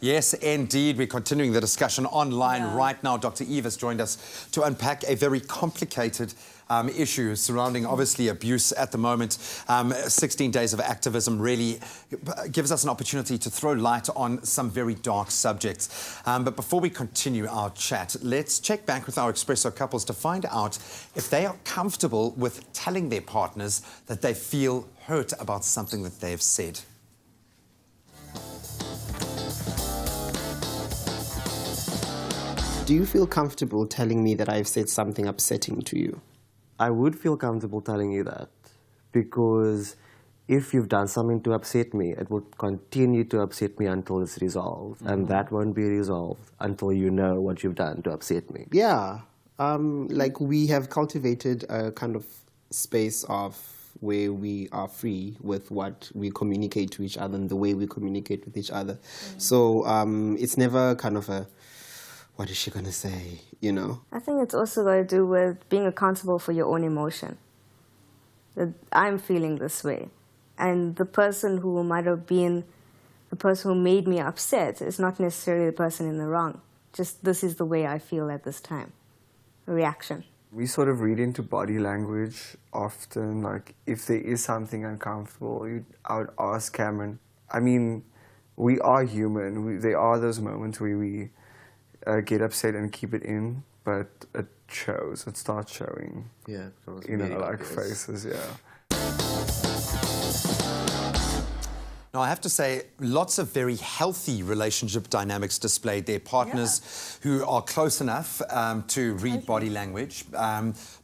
Yes, indeed. We're continuing the discussion online right now. Dr. Eve has joined us to unpack a very complicated issue surrounding, obviously, abuse at the moment. 16 days of activism really gives us an opportunity to throw light on some very dark subjects. But before we continue our chat, let's check back with our Expresso couples to find out if they are comfortable with telling their partners that they feel hurt about something that they have said. Do you feel comfortable telling me that I've said something upsetting to you? I would feel comfortable telling you that, because if you've done something to upset me, it would continue to upset me until it's resolved. And that won't be resolved until you know what you've done to upset me. Yeah. Like, we have cultivated a kind of space of where we are free with what we communicate to each other and the way we communicate with each other. So it's never kind of a, what is she going to say, you know? I think it's also got to do with being accountable for your own emotion. That I'm feeling this way. And the person who might have been the person who made me upset is not necessarily the person in the wrong. Just this is the way I feel at this time. A reaction. We sort of read into body language often. Like, if there is something uncomfortable, I would ask Cameron. I mean, we are human. There are those moments where we get upset and keep it in, but it shows. It starts showing. Yeah, in our faces. Yeah. Now, I have to say, lots of very healthy relationship dynamics displayed there. Partners who are close enough to read body language.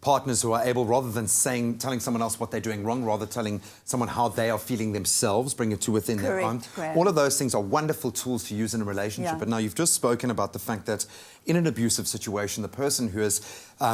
Partners who are able, rather than telling someone else what they're doing wrong, rather telling someone how they are feeling themselves, bring it to within their own. All of those things are wonderful tools to use in a relationship. But now you've just spoken about the fact that in an abusive situation, the person who is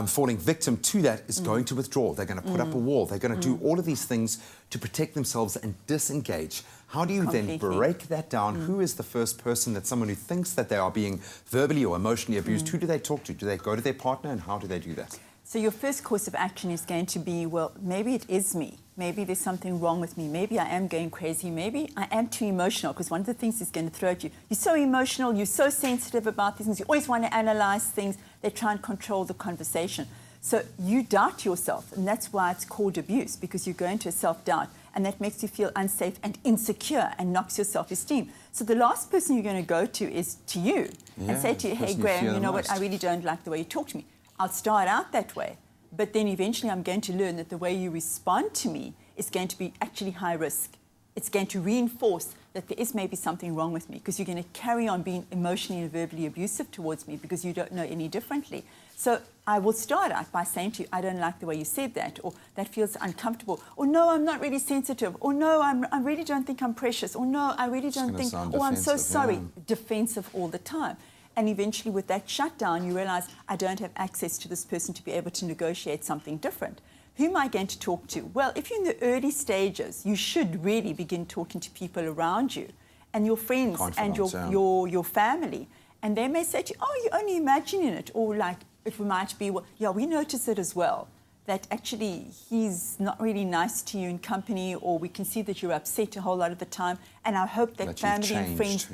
falling victim to that is going to withdraw. They're going to put up a wall. They're going to do all of these things to protect themselves and disengage. How do you then break that down? Who is the first person that someone who thinks that they are being verbally or emotionally abused, who do they talk to? Do they go to their partner, and how do they do that? So your first course of action is going to be, well, maybe it is me. Maybe there's something wrong with me. Maybe I am going crazy. Maybe I am too emotional, because one of the things is going to throw at you. You're so emotional. You're so sensitive about these things. You always want to analyze things. They try and control the conversation. So you doubt yourself, and that's why it's called abuse, because you go into a self-doubt, and that makes you feel unsafe and insecure and knocks your self-esteem. So the last person you're going to go to is to you and say to you, hey, Graham, you know what, I really don't like the way you talk to me. I'll start out that way, but then eventually I'm going to learn that the way you respond to me is going to be actually high risk. It's going to reinforce that there is maybe something wrong with me, because you're going to carry on being emotionally and verbally abusive towards me because you don't know any differently. So I will start out by saying to you, I don't like the way you said that, or that feels uncomfortable, or no, I'm not really sensitive, or no, I really don't think I'm precious, or no, I really don't think, or I'm so sorry. Defensive all the time. And eventually with that shutdown, you realize I don't have access to this person to be able to negotiate something different. Who am I going to talk to? Well, if you're in the early stages, you should really begin talking to people around you and your friends and your family. And they may say to you, oh, you're only imagining it. Or like, it might be, well, yeah, we notice it as well, that actually he's not really nice to you in company, or we can see that you're upset a whole lot of the time. And I hope that family and friends,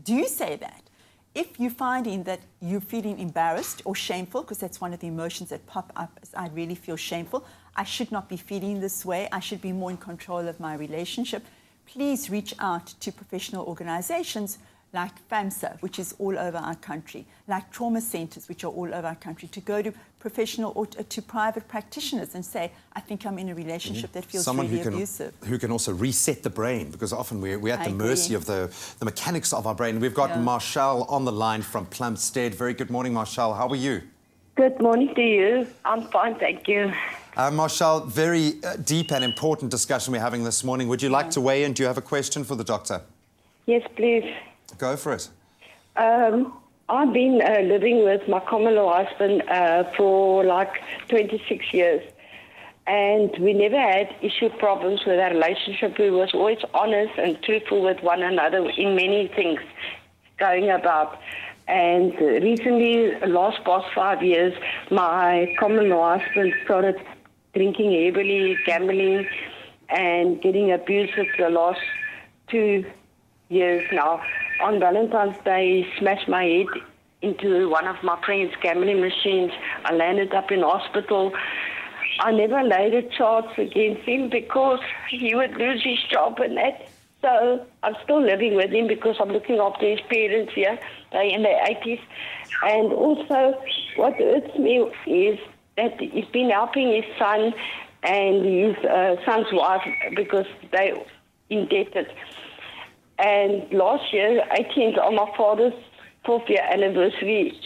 do say that. If you're finding that you're feeling embarrassed or shameful, because that's one of the emotions that pop up, is I really feel shameful, I should not be feeling this way, I should be more in control of my relationship, please reach out to professional organizations like FAMSA, which is all over our country, like trauma centers, which are all over our country, to go to professional or to private practitioners and say, I think I'm in a relationship that feels really abusive. Who can also reset the brain, because often we're at the mercy of the mechanics of our brain. We've got Marshall on the line from Plumstead. Very good morning, Marshall. How are you? Good morning to you. I'm fine, thank you. Marshall, very deep and important discussion we're having this morning. Would you like to weigh in? Do you have a question for the doctor? Yes, please. Go for it. I've been living with my common law husband for like 26 years. And we never had problems with our relationship. We was always honest and truthful with one another in many things going about. And recently, last past 5 years, my common law husband started drinking heavily, gambling, and getting abusive the last 2 years now. on Valentine's Day, he smashed my head into one of my friend's gambling machines. I landed up in hospital. I never laid a charge against him because he would lose his job and that. So I'm still living with him because I'm looking after his parents here. They're in their 80s. And also, what hurts me is that he's been helping his son and his son's wife because they're indebted. And last year, 18th on my father's 4th year anniversary,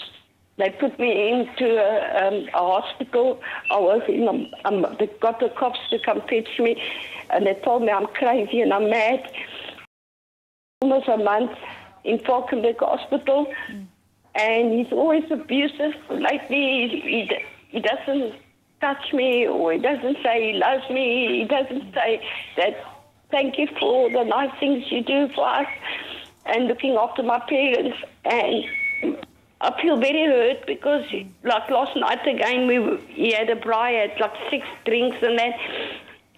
they put me into a hospital. I was in, they got the cops to come fetch me, and they told me I'm crazy and I'm mad. Almost a month in Falkenberg Hospital, and he's always abusive. Lately, he doesn't touch me, or he doesn't say he loves me. He doesn't say that thank you for the nice things you do for us and looking after my parents. And I feel very hurt because, like last night again, he had a braai, had like 6 drinks and that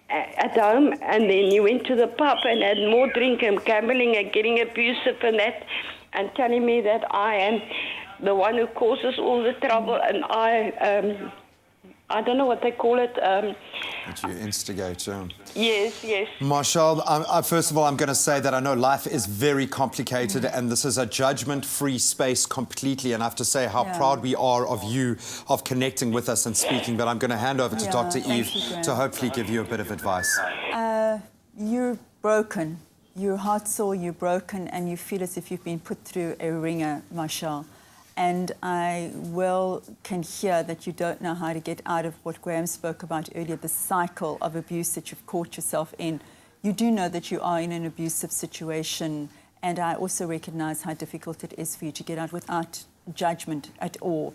at home, and then he went to the pub and had more drink and gambling and getting abusive and that, and telling me that I am the one who causes all the trouble, and I don't know what they call it. That you instigate. Yes. Marshall, first of all, I'm going to say that I know life is very complicated and this is a judgment-free space completely, and I have to say how proud we are of you, of connecting with us and speaking, but I'm going to hand over to Dr. Eve to hopefully give you a bit of advice. You're broken. You're heart sore, you're broken, and you feel as if you've been put through a ringer, Marshall. And I can hear that you don't know how to get out of what Graham spoke about earlier, the cycle of abuse that you've caught yourself in. You do know that you are in an abusive situation, and I also recognize how difficult it is for you to get out without judgment at all.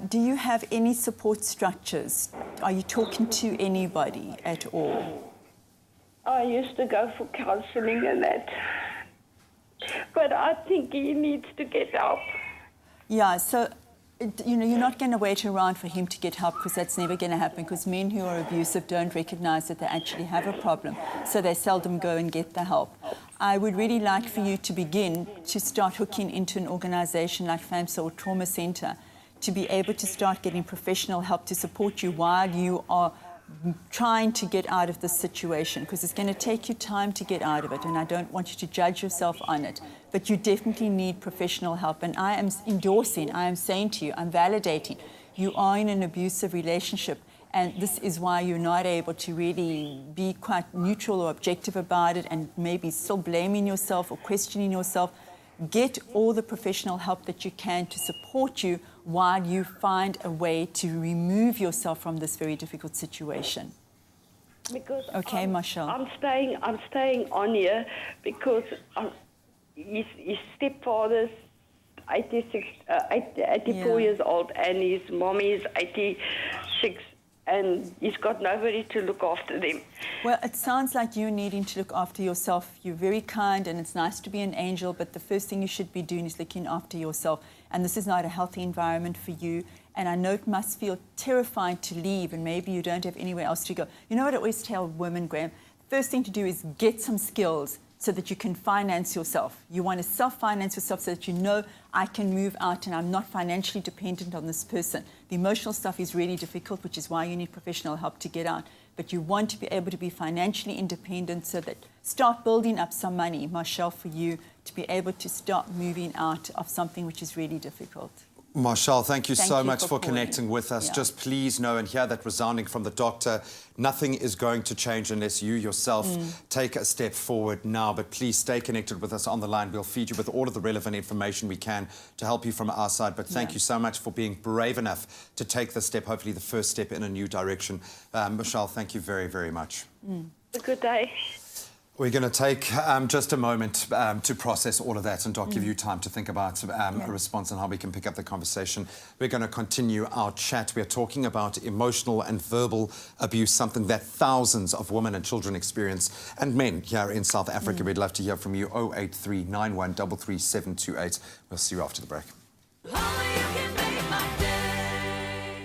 Do you have any support structures? Are you talking to anybody at all? I used to go for counseling and that, but I think he needs to get help. Yeah, so, you're not going to wait around for him to get help, because that's never going to happen, because men who are abusive don't recognize that they actually have a problem, so they seldom go and get the help. I would really like for you to begin to start hooking into an organization like FAMSA or Trauma Center to be able to start getting professional help to support you while you are trying to get out of this situation, because it's going to take you time to get out of it, and I don't want you to judge yourself on it, but you definitely need professional help. And I am endorsing, I am saying to you, I'm validating, you are in an abusive relationship, and this is why you're not able to really be quite neutral or objective about it, and maybe still blaming yourself or questioning yourself. Get all the professional help that you can to support you while you find a way to remove yourself from this very difficult situation. Because okay, Marshall. I'm staying on here because his stepfather's 84 years old, and his mommy is 86, and he's got nobody to look after them. Well, it sounds like you're needing to look after yourself. You're very kind, and it's nice to be an angel, but the first thing you should be doing is looking after yourself. And this is not a healthy environment for you. And I know it must feel terrifying to leave, and maybe you don't have anywhere else to go. You know what I always tell women, Graham? First thing to do is get some skills so that you can finance yourself. You want to self-finance yourself so that you know, I can move out and I'm not financially dependent on this person. The emotional stuff is really difficult, which is why you need professional help to get out. But you want to be able to be financially independent, so that start building up some money, Marshall, for you to be able to start moving out of something which is really difficult. Marshall, thank you so much for calling. connecting with us. Yeah. Just please know and hear that resounding from the doctor. Nothing is going to change unless you yourself take a step forward now. But please stay connected with us on the line. We'll feed you with all of the relevant information we can to help you from our side. But thank you so much for being brave enough to take the step, hopefully the first step in a new direction. Marshall, thank you very, very much. A good day. We're going to take just a moment to process all of that, and Doc, give you time to think about a response and how we can pick up the conversation. We're going to continue our chat. We're talking about emotional and verbal abuse, something that thousands of women and children experience, and men here in South Africa. We'd love to hear from you. 083 91 33728. We'll see you after the break.